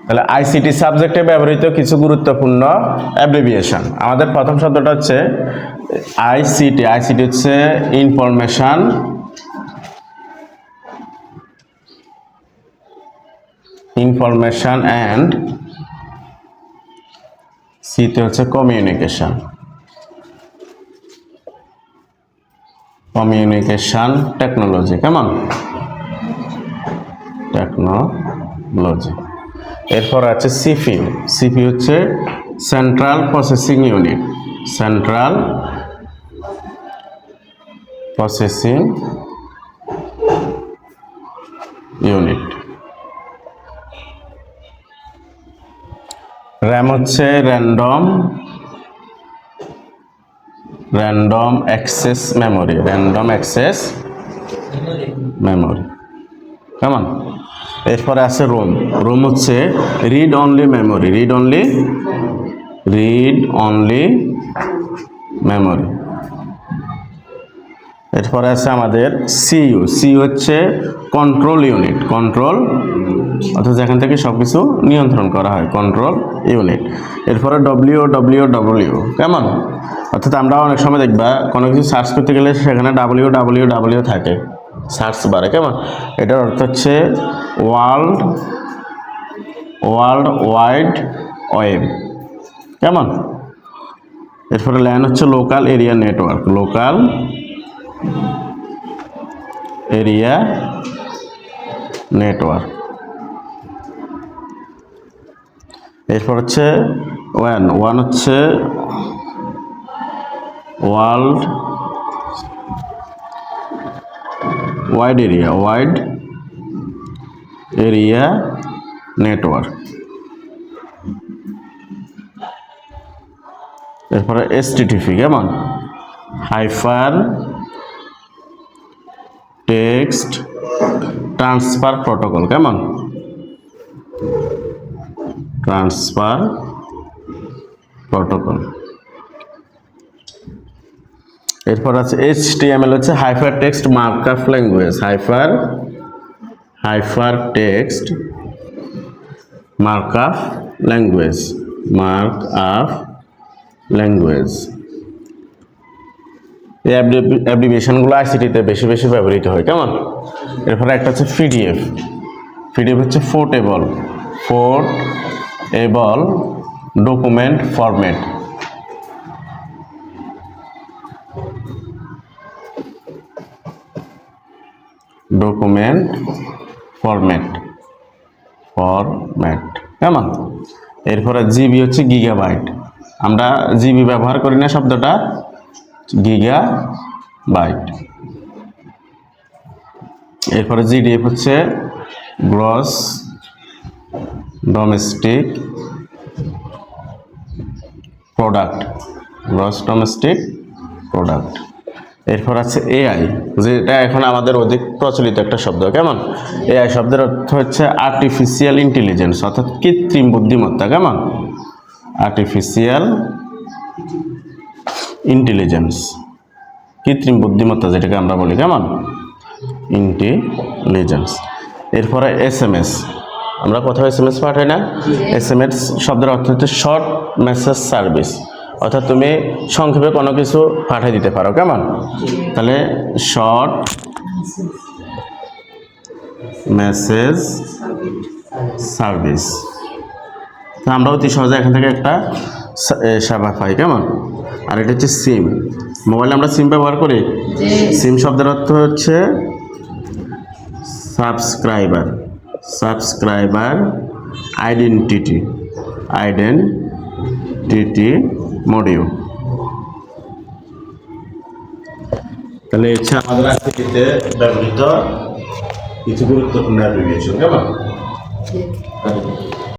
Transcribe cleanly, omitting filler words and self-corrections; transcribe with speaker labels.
Speaker 1: তাহলে আইসিটি সাবজেক্টে ব্যবহৃত কিছু গুরুত্বপূর্ণ অ্যাব্রিভিয়েশন। আমাদের প্রথম শব্দটা হচ্ছে আইসিটি। আইসিটি হচ্ছে ইনফরমেশন অ্যান্ড সিতে হচ্ছে কমিউনিকেশন টেকনোলজি। কেমন? টেকনোলজি। এরপর আছে সিপি। সিপি হচ্ছে central processing unit. Central processing unit. RAM হচ্ছে র্যান্ডম অ্যাক্সেস মেমোরি। মেমোরি। কেমন? এরপরে আছে রোম। রোম হচ্ছে read only memory. Read only memory. এরপরে আছে আমাদের সিইউ। সিইউ হচ্ছে কন্ট্রোল ইউনিট। অর্থাৎ যেখান থেকে সবকিছু নিয়ন্ত্রণ করা হয়, কন্ট্রোল ইউনিট। এরপরে ডব্লিউ। কেমন? অর্থাৎ আমরা অনেক সময় দেখবা কোনো কিছু সার্চ করতে গেলে সেখানে ডাব্লিউ থাকে সার্চ বারে। কেমন? এটার অর্থ হচ্ছে ওয়ার্ল্ড ওয়াইড ওয়েব। কেমন? এরপরে ল্যান হচ্ছে লোকাল এরিয়া নেটওয়ার্ক। এরপর হচ্ছে ওয়ান হচ্ছে ওয়ার্ল্ড ওয়াইড এরিয়া নেটওয়ার্ক। এরপরে এসটিটিপি। কেমন? Hypertext transfer protocol. কেমন? Transfer protocol. এরপর আছে এইচটিএমএল হচ্ছে hypertext markup language. Hypertext markup language. এই অ্যাব্রিভিয়েশনগুলো আইসিটিতে বেশি ব্যবহৃত হয়। কেমন? এরপরে একটা হচ্ছে পিডিএফ। পিডিএফ হচ্ছে পোর্টেবল ডকুমেন্ট ফরম্যাট। কেমন? এরপরে জিবি হচ্ছে গিগাবাইট। আমরা জিবি ব্যবহার করি না, শব্দটা গিগাবাইট। এরপরে জিডিএফ হচ্ছে গ্রস ডোমেস্টিক প্রোডাক্ট। এরপর আছে এআই, যেটা এখন আমাদের অধিক প্রচলিত একটা শব্দ। কেমন? এআই শব্দের অর্থ হচ্ছে আর্টিফিশিয়াল ইন্টেলিজেন্স, অর্থাৎ কৃত্রিম বুদ্ধিমত্তা। কেমন? আর্টিফিশিয়াল ইন্টেলিজেন্স, কৃত্রিম বুদ্ধিমত্তা যেটাকে আমরা বলি। কেমন? ইন্টেলিজেন্স। এরপরে এসএমএস। আমরা কোথাও এসএমএস পাঠাই না? এসএমএস শব্দের অর্থ হচ্ছে শর্ট মেসেজ সার্ভিস, অর্থাৎ তুমি সংক্ষেপে কোনো কিছু পাঠিয়ে দিতে পারো। কেমন? তাহলে শর্ট মেসেজ সার্ভিস। আমরা অতি সহজে এখান থেকে একটা সেবা পাই। কেমন? আর এটা হচ্ছে সিম। মোবাইলে আমরা সিম ব্যবহার করি। সিম শব্দের অর্থ হচ্ছে সাবস্ক্রাইবার আইডেন্টিটি মডিউল। তাহলে হচ্ছে আমাদের আইসিটিতে ব্যবহৃত কিছু গুরুত্বপূর্ণ অ্যাপ্লিকেশন। কেমন?